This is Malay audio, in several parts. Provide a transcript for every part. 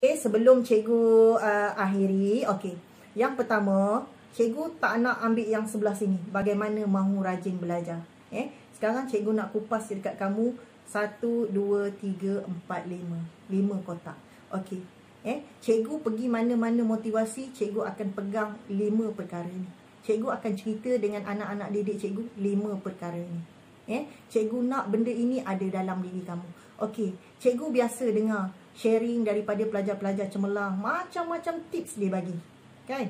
Okay, sebelum cikgu akhiri, okey. Yang pertama, cikgu tak nak ambil yang sebelah sini. Bagaimana mahu rajin belajar. Sekarang cikgu nak kupas dekat kamu 1, 2, 3, 4, 5. 5 kotak. Okey. Cikgu pergi mana-mana motivasi, cikgu akan pegang 5 perkara ni. Cikgu akan cerita dengan anak-anak didik cikgu 5 perkara ni. Cikgu nak benda ini ada dalam diri kamu. Okey, cikgu biasa dengar sharing daripada pelajar-pelajar cemerlang, macam-macam tips dia bagi. Kan?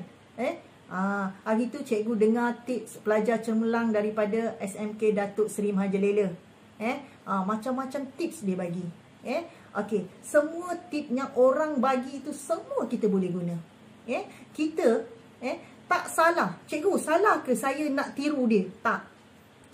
Hari tu cikgu dengar tips pelajar cemerlang daripada SMK Datuk Seri Mahajalela. Macam-macam tips dia bagi. Okey, semua tip yang orang bagi tu semua kita boleh guna. Kita tak salah. Cikgu, salah ke saya nak tiru dia? Tak.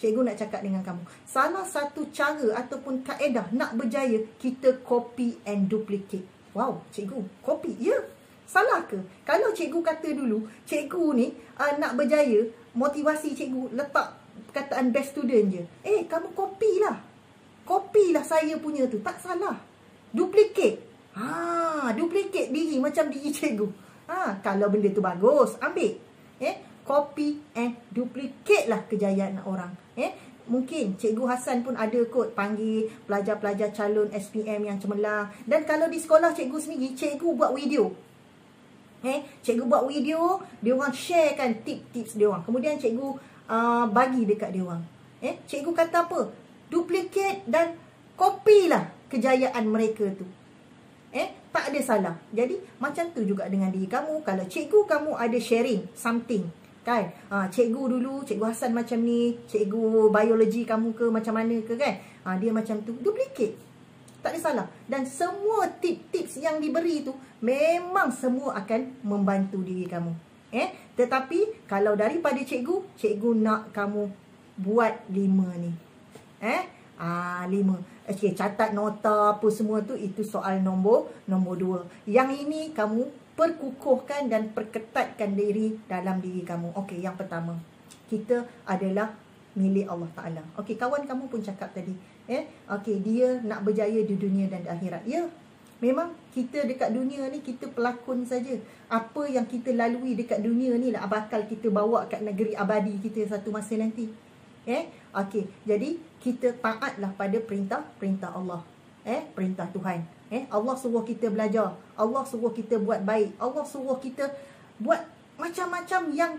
Cikgu nak cakap dengan kamu, salah satu cara ataupun kaedah nak berjaya, kita copy and duplicate. Wow, cikgu, copy? Ya. Salah ke? Kalau cikgu kata dulu, cikgu ni nak berjaya, motivasi cikgu letak perkataan best student je. Kamu copy lah. Copy lah saya punya tu. Tak salah. Duplicate. Duplicate diri macam diri cikgu. Kalau benda tu bagus, ambil. Copy and duplicate lah kejayaan orang. Mungkin Cikgu Hasan pun ada kot panggil pelajar-pelajar calon SPM yang cemerlang. Dan kalau di sekolah cikgu sendiri, cikgu buat video. Cikgu buat video, dia orang sharekan tips-tips dia orang. Kemudian cikgu bagi dekat dia orang. Cikgu kata apa? Duplicate dan copy lah kejayaan mereka tu. Tak ada salah. Jadi macam tu juga dengan diri kamu. Kalau cikgu kamu ada sharing something, kan? Cikgu dulu, Cikgu Hasan macam ni, cikgu biologi kamu ke macam mana ke, kan? Dia macam tu, duplicate. Tak ada salah. Dan semua tips-tips yang diberi tu memang semua akan membantu diri kamu. Tetapi kalau daripada cikgu, cikgu nak kamu buat 5 ni. 5. Okay, catat nota apa semua tu, itu soal nombor 2. Yang ini kamu perkukuhkan dan perketatkan diri dalam diri kamu. Okey, yang pertama, kita adalah milik Allah Ta'ala. Okey, kawan kamu pun cakap tadi. Okey, dia nak berjaya di dunia dan di akhirat. Ya, memang kita dekat dunia ni, kita pelakon saja. Apa yang kita lalui dekat dunia ni lah bakal kita bawa kat negeri abadi kita satu masa nanti. Okey, jadi kita taatlah pada perintah Allah. Perintah Tuhan. Allah suruh kita belajar. Allah suruh kita buat baik. Allah suruh kita buat macam-macam yang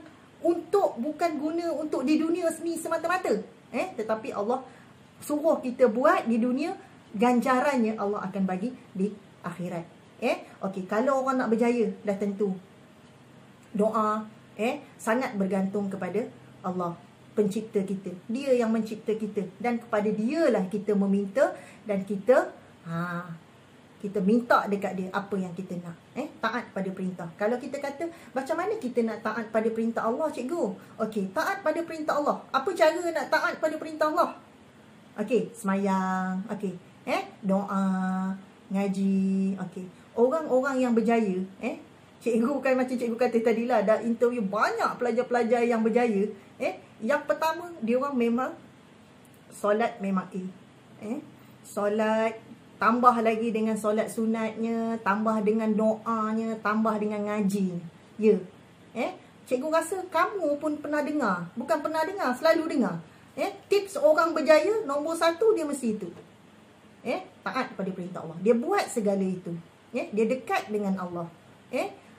bukan guna untuk di dunia ni semata-mata. Tetapi Allah suruh kita buat di dunia, ganjarannya Allah akan bagi di akhirat. Okey, kalau orang nak berjaya, dah tentu doa, sangat bergantung kepada Allah, pencipta kita. Dia yang mencipta kita, dan kepada dialah kita meminta, dan kita minta dekat dia apa yang kita nak. Taat pada perintah. Kalau kita kata, macam mana kita nak taat pada perintah Allah, cikgu? Okey, taat pada perintah Allah. Apa cara nak taat pada perintah Allah? Okey, semayang. Okey, doa, ngaji. Okey, orang-orang yang berjaya, cikgu kan macam cikgu kata tadilah, dah interview banyak pelajar-pelajar yang berjaya. Yang pertama, dia orang memang solat memang solat, tambah lagi dengan solat sunatnya, tambah dengan doanya, tambah dengan ngaji. Ya. Cikgu rasa kamu pun pernah dengar. Bukan pernah dengar, selalu dengar. Tips orang berjaya, nombor 1 dia mesti itu. Taat pada perintah Allah. Dia buat segala itu. Dia dekat dengan Allah.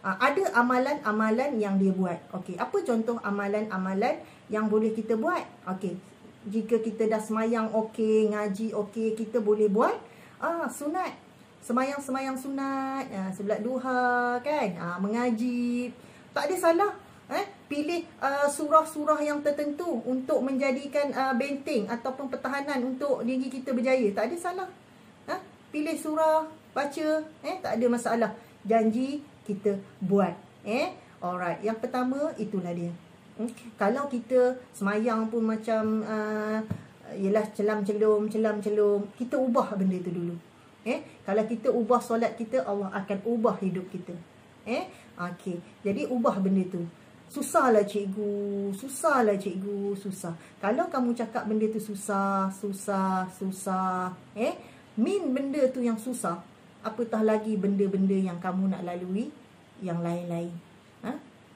Ada amalan-amalan yang dia buat. Okey, apa contoh amalan-amalan yang boleh kita buat? Okey, jika kita dah semayang okey, ngaji okey, kita boleh buat sunat. Semayang-semayang sunat, solat duha, kan? Mengaji. Tak ada salah. Pilih surah-surah yang tertentu untuk menjadikan benteng ataupun pertahanan untuk diri kita berjaya. Tak ada salah. Pilih surah, baca, tak ada masalah. Janji kita buat. Alright, yang pertama itulah dia. Kalau kita semayang pun macam ialah celam-celum, kita ubah benda tu dulu. Kalau kita ubah solat kita, Allah akan ubah hidup kita. Okey, jadi ubah benda tu. Susahlah cikgu, susah. Kalau kamu cakap benda tu susah, min benda tu yang susah, apatah lagi benda-benda yang kamu nak lalui yang lain-lain.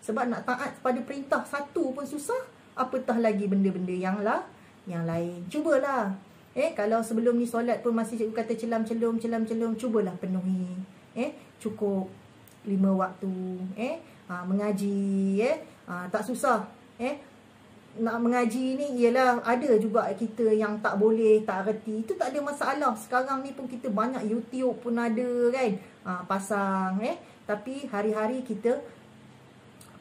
Sebab nak taat pada perintah satu pun susah, apatah lagi benda-benda yang lain. Cubalah. Kalau sebelum ni solat pun masih cikgu kata celam-celum, cubalah penuhi. Cukup 5 waktu. Mengaji. Tak susah. Nak mengaji ni ialah ada juga kita yang tak boleh, tak reti. Itu tak ada masalah. Sekarang ni pun kita banyak YouTube pun ada kan. Pasang. Tapi hari-hari kita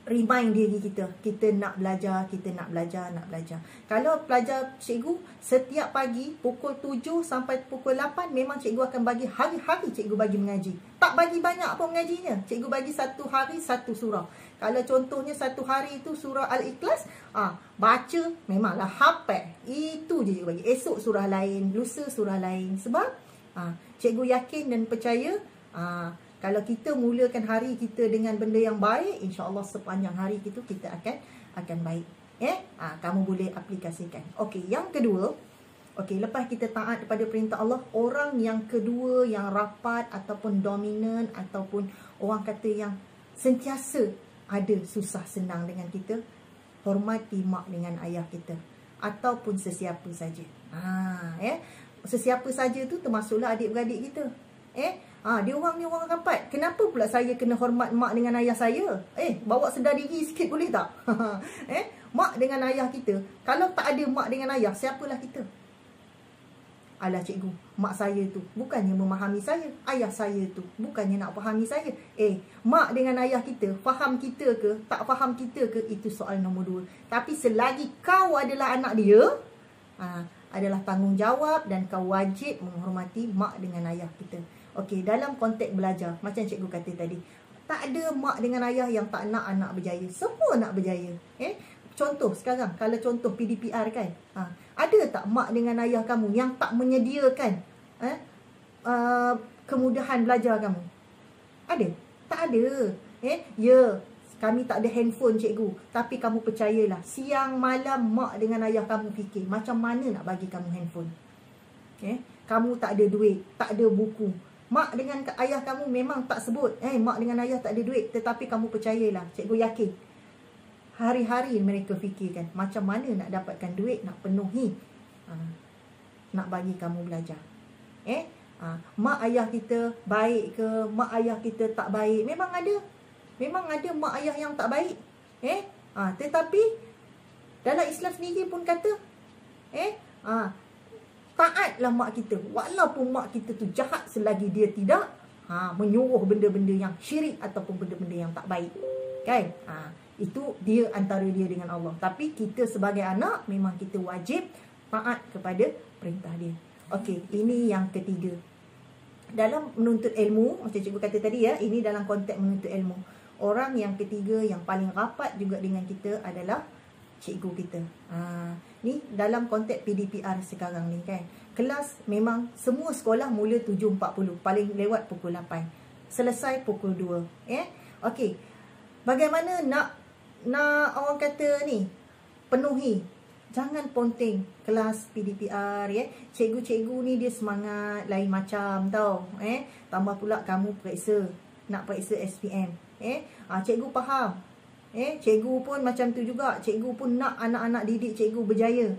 remind diri kita nak belajar, Kalau pelajar cikgu setiap pagi pukul 7 sampai pukul 8 memang cikgu akan bagi hari-hari cikgu bagi mengaji. Tak bagi banyak pun mengajinya. Cikgu bagi satu hari satu surah. Kalau contohnya satu hari itu surah Al-Ikhlas, baca memanglah hafal. Itu je cikgu bagi. Esok surah lain, lusa surah lain. Sebab cikgu yakin dan percaya kalau kita mulakan hari kita dengan benda yang baik, insya-Allah sepanjang hari kita akan baik. Kamu boleh aplikasikan. Okey, yang kedua, lepas kita taat kepada perintah Allah, orang yang kedua yang rapat ataupun dominan ataupun orang kata yang sentiasa ada susah senang dengan kita, hormati mak dengan ayah kita ataupun sesiapa saja. Sesiapa saja tu termasuklah adik-beradik kita. Dia orang rapat. Kenapa pula saya kena hormat mak dengan ayah saya? Bawa sedar diri sikit boleh tak? Mak dengan ayah kita. Kalau tak ada mak dengan ayah, siapalah kita? Alah cikgu, mak saya tu bukannya memahami saya. Ayah saya tu bukannya nak fahami saya. Mak dengan ayah kita, faham kita ke, tak faham kita ke, itu soal nombor 2. Tapi selagi kau adalah anak dia, adalah tanggungjawab dan kau wajib menghormati mak dengan ayah kita. Okey, dalam konteks belajar, macam cikgu kata tadi, tak ada mak dengan ayah yang tak nak anak berjaya. Semua nak berjaya. Contoh sekarang, kalau contoh PDPR kan, ada tak mak dengan ayah kamu yang tak menyediakan kemudahan belajar kamu? Ada? Tak ada. Kami tak ada handphone cikgu, tapi kamu percayalah, siang malam mak dengan ayah kamu fikir macam mana nak bagi kamu handphone. Kamu tak ada duit, tak ada buku. Mak dengan ayah kamu memang tak sebut mak dengan ayah tak ada duit, tetapi kamu percayalah, cikgu yakin hari-hari mereka fikirkan macam mana nak dapatkan duit, nak penuhi, nak bagi kamu belajar. Mak ayah kita baik ke, mak ayah kita tak baik? Memang ada mak ayah yang tak baik. Tetapi dalam Islam sendiri pun kata taatlah mak kita, walaupun mak kita tu jahat, selagi dia tidak menyuruh benda-benda yang syirik ataupun benda-benda yang tak baik. Kan? Itu dia antara dia dengan Allah. Tapi kita sebagai anak memang kita wajib taat kepada perintah dia. Okey, ini yang ketiga. Dalam menuntut ilmu, macam cikgu kata tadi ini dalam konteks menuntut ilmu. Orang yang ketiga yang paling rapat juga dengan kita adalah cikgu kita. Ni dalam konteks PDPR sekarang ni kan. Kelas memang semua sekolah mula 7.40, paling lewat pukul 8. Selesai pukul 2. Okey. Bagaimana nak orang kata ni penuhi? Jangan ponteng kelas PDPR Cikgu-cikgu ni dia semangat lain macam tau. Tambah pula kamu nak periksa SPM. Cikgu faham. Cikgu pun macam tu juga. Cikgu pun nak anak-anak didik cikgu berjaya.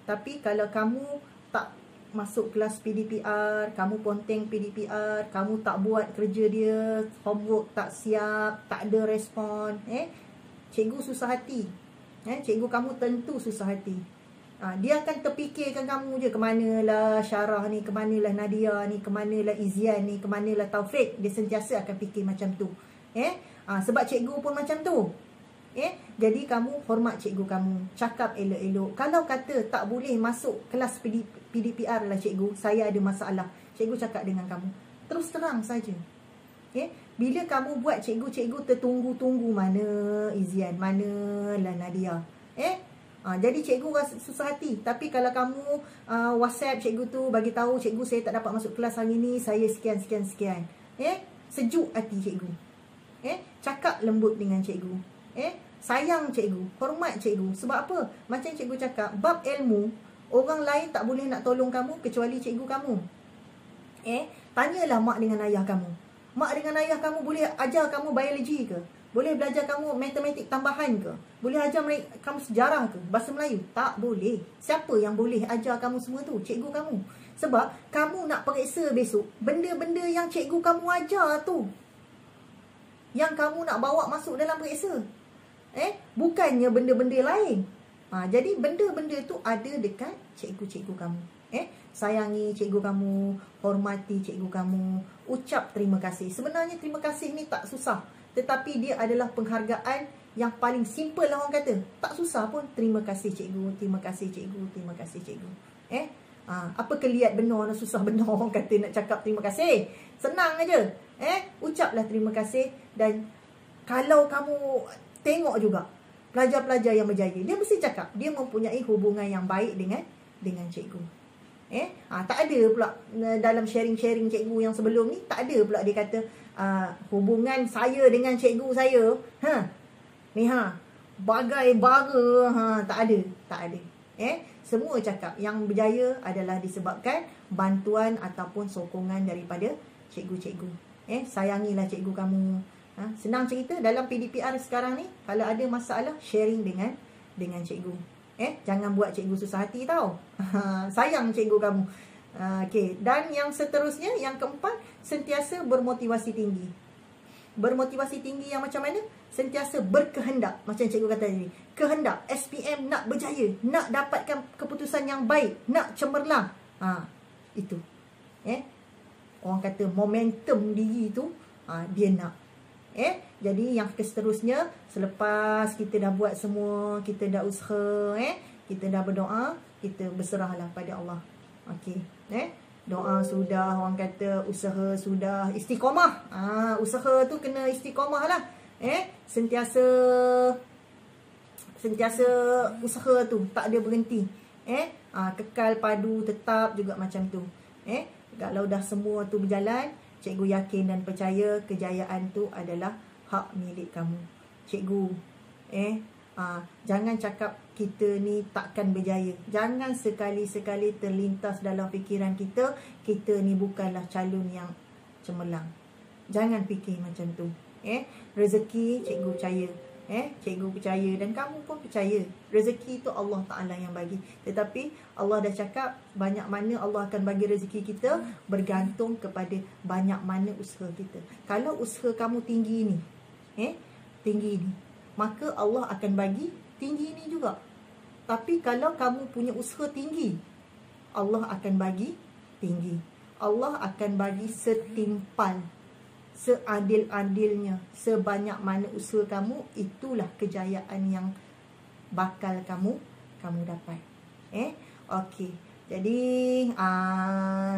Tapi kalau kamu tak masuk kelas PDPR, kamu ponteng PDPR, kamu tak buat kerja dia, homework tak siap, tak ada respon, cikgu susah hati. Cikgu kamu tentu susah hati. Dia akan terfikirkan kamu je, kemanalah Syarah ni, kemanalah Nadia ni, kemanalah Izian ni, kemanalah Taufik. Dia sentiasa akan fikir macam tu. Sebab cikgu pun macam tu. Jadi kamu hormat cikgu kamu, cakap elok-elok. Kalau kata tak boleh masuk kelas PDPR lah cikgu, saya ada masalah, cikgu cakap dengan kamu terus terang saja. Bila kamu buat, cikgu-cikgu tertunggu-tunggu, mana Izian, manalah Nadia. Jadi cikgu rasa susah hati. Tapi kalau kamu WhatsApp cikgu tu, bagi tahu cikgu saya tak dapat masuk kelas hari ni, saya sekian. Sejuk hati cikgu. Cakap lembut dengan cikgu. Sayang cikgu, hormat cikgu. Sebab apa? Macam cikgu cakap, bab ilmu, orang lain tak boleh nak tolong kamu kecuali cikgu kamu. Tanyalah mak dengan ayah kamu. Mak dengan ayah kamu boleh ajar kamu biologi ke? Boleh belajar kamu matematik tambahan ke? Boleh ajar kamu sejarah ke? Bahasa Melayu? Tak boleh. Siapa yang boleh ajar kamu semua tu? Cikgu kamu. Sebab kamu nak periksa besok, benda-benda yang cikgu kamu ajar tu yang kamu nak bawa masuk dalam periksa. Bukannya benda-benda lain. Jadi benda-benda tu ada dekat cikgu-cikgu kamu. Sayangi cikgu kamu, hormati cikgu kamu, ucap terima kasih. Sebenarnya terima kasih ni tak susah, tetapi dia adalah penghargaan yang paling simple lah orang kata. Tak susah pun. Terima kasih cikgu, terima kasih cikgu, terima kasih cikgu. Apa kelihat benar dan susah benar orang kata nak cakap terima kasih. Senang aja. Ucaplah terima kasih. Dan kalau kamu tengok juga pelajar-pelajar yang berjaya, dia mesti cakap dia mempunyai hubungan yang baik dengan cikgu. Tak ada pula dalam sharing-sharing cikgu yang sebelum ni, tak ada pula dia kata hubungan saya dengan cikgu saya bagai bara. Tak ada. Semua cakap yang berjaya adalah disebabkan bantuan ataupun sokongan daripada cikgu-cikgu. Sayangilah cikgu kamu. Senang cerita, dalam PDPR sekarang ni, kalau ada masalah, sharing dengan cikgu. Jangan buat cikgu susah hati tau. Sayang cikgu kamu. Okey. Dan yang seterusnya, yang keempat, sentiasa bermotivasi tinggi. Bermotivasi tinggi yang macam mana? Sentiasa berkehendak. Macam cikgu kata tadi, kehendak. SPM nak berjaya, nak dapatkan keputusan yang baik, nak cemerlang. Itu. Orang kata momentum diri tu, dia nak. Jadi yang seterusnya, selepas kita dah buat semua, kita dah usaha, kita dah berdoa, kita berserahlah pada Allah. Okey. Doa sudah, orang kata usaha sudah, istiqamah. Usaha tu kena istiqamah lah. Sentiasa usaha tu, tak ada berhenti. Kekal padu tetap juga macam tu. Kalau dah semua tu berjalan, cikgu yakin dan percaya kejayaan tu adalah hak milik kamu. Cikgu, jangan cakap kita ni takkan berjaya. Jangan sekali-sekali terlintas dalam fikiran kita, kita ni bukanlah calon yang cemerlang. Jangan fikir macam tu. Rezeki cikgu percaya. Cikgu percaya dan kamu pun percaya. Rezeki tu Allah Ta'ala yang bagi. Tetapi Allah dah cakap banyak mana Allah akan bagi rezeki kita bergantung kepada banyak mana usaha kita. Kalau usaha kamu tinggi ni, tinggi ni, maka Allah akan bagi tinggi ni juga. Tapi kalau kamu punya usaha tinggi, Allah akan bagi tinggi. Allah akan bagi setimpal, seadil-adilnya, sebanyak mana usaha kamu, itulah kejayaan yang bakal kamu dapat. Okey. Jadi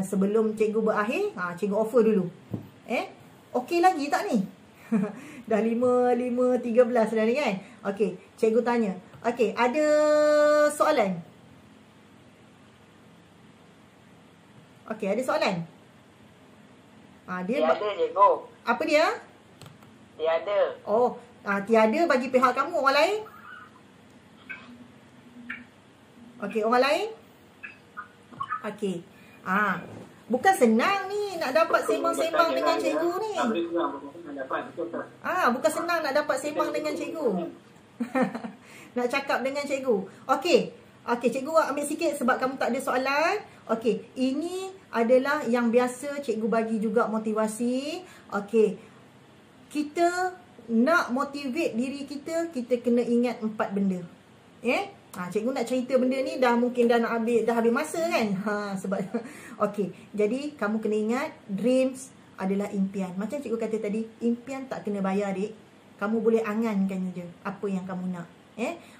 sebelum cikgu berakhir, cikgu offer dulu. Okey lagi tak ni? Dah 5:13 dah ni kan? Okey, cikgu tanya. Okey, ada soalan? Okey, ada soalan? Dia tiada, cikgu. Apa dia? Tiada. Oh, tiada bagi pihak kamu, orang lain? Okey, orang lain? Okey. Bukan senang ni nak dapat sembang-sembang dengan cikgu ni. Bukan senang nak dapat sembang dengan cikgu. Nak cakap dengan cikgu. Okey. Okey, cikgu ambil sikit sebab kamu tak ada soalan. Okey, ini adalah yang biasa cikgu bagi juga motivasi. Okey. Kita nak motivate diri kita, kita kena ingat 4 benda. Cikgu nak cerita benda ni mungkin dah habis masa kan. Sebab okey. Jadi kamu kena ingat dreams adalah impian. Macam cikgu kata tadi, impian tak kena bayar, dik. Kamu boleh angankan je apa yang kamu nak.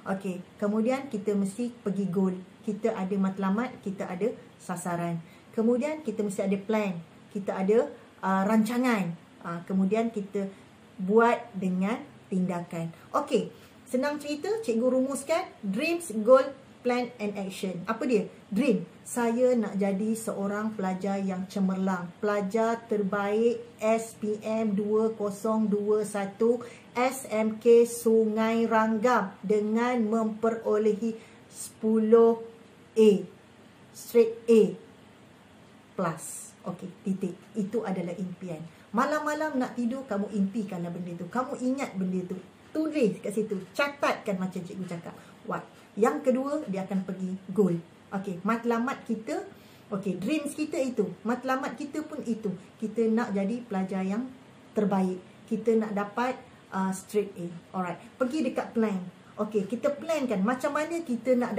Okey. Kemudian kita mesti pergi goal. Kita ada matlamat, kita ada sasaran. Kemudian kita mesti ada plan. Kita ada rancangan. Kemudian kita buat dengan tindakan. Okey. Senang cerita, cikgu rumuskan dreams, goal, plan and action. Apa dia? Dream. Saya nak jadi seorang pelajar yang cemerlang. Pelajar terbaik SPM 2021 SMK Sungai Ranggam dengan memperolehi 10 A. Straight A plus. Okey, titik. Itu adalah impian. Malam-malam nak tidur, kamu impikanlah benda tu. Kamu ingat benda tu. Tulis kat situ. Catatkan macam cikgu cakap. What? Yang kedua, dia akan pergi goal. Okey, matlamat kita, okey, dreams kita itu. Matlamat kita pun itu. Kita nak jadi pelajar yang terbaik. Kita nak dapat straight A. Alright. Pergi dekat plan. Okey, kita plankan macam mana kita nak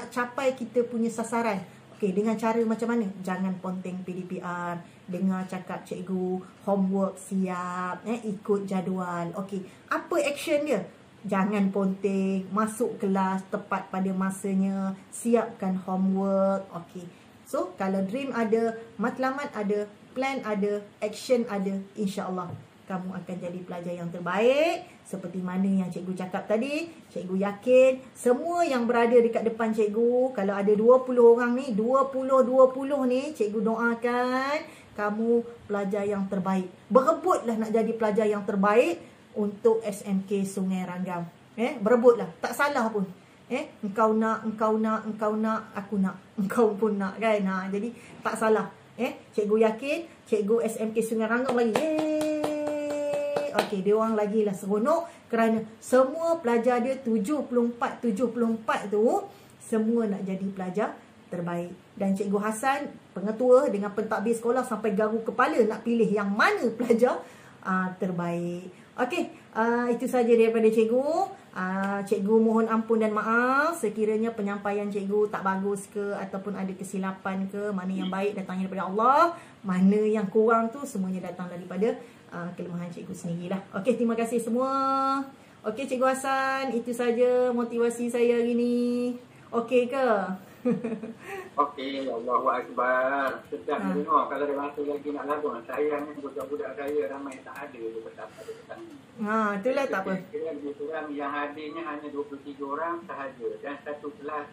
capai kita punya sasaran. Okey, dengan cara macam mana? Jangan ponteng PDPR, dengar cakap cikgu, homework siap, ikut jadual. Okey, apa action dia? Jangan ponteng, masuk kelas tepat pada masanya, siapkan homework. Okey. So, kalau dream ada, matlamat ada, plan ada, action ada, insya-Allah kamu akan jadi pelajar yang terbaik. Seperti mana yang cikgu cakap tadi, cikgu yakin semua yang berada dekat depan cikgu, kalau ada 20 orang ni, 20 ni, cikgu doakan kamu pelajar yang terbaik. Berebutlah nak jadi pelajar yang terbaik untuk SMK Sungai Ragam. Berebutlah, tak salah pun. Engkau nak, aku nak, engkau pun nak kan. Jadi tak salah. Cikgu yakin cikgu SMK Sungai Ragam lagi. Okey, dia orang lagi lah seronok kerana semua pelajar dia 74 tu semua nak jadi pelajar terbaik. Dan Cikgu Hassan, pengetua dengan pentadbir sekolah sampai garu kepala nak pilih yang mana pelajar terbaik. Okey, itu saja daripada cikgu. Cikgu mohon ampun dan maaf sekiranya penyampaian cikgu tak bagus ke ataupun ada kesilapan ke. Mana yang baik datangnya daripada Allah, mana yang kurang tu semuanya datang daripada kelemahan cikgu sendirilah. Okey, terima kasih semua. Okey, Cikgu Hassan, itu saja motivasi saya hari ni. Okey ke? Okey, Allahu Akbar. Sedap tengok kalau dia masuk lagi nak lagu. Sayang budak-budak saya ramai tak ada dia petang. Itulah tak apa. Kira-kira yang hadirnya hanya 23 orang sahaja dan satu kelas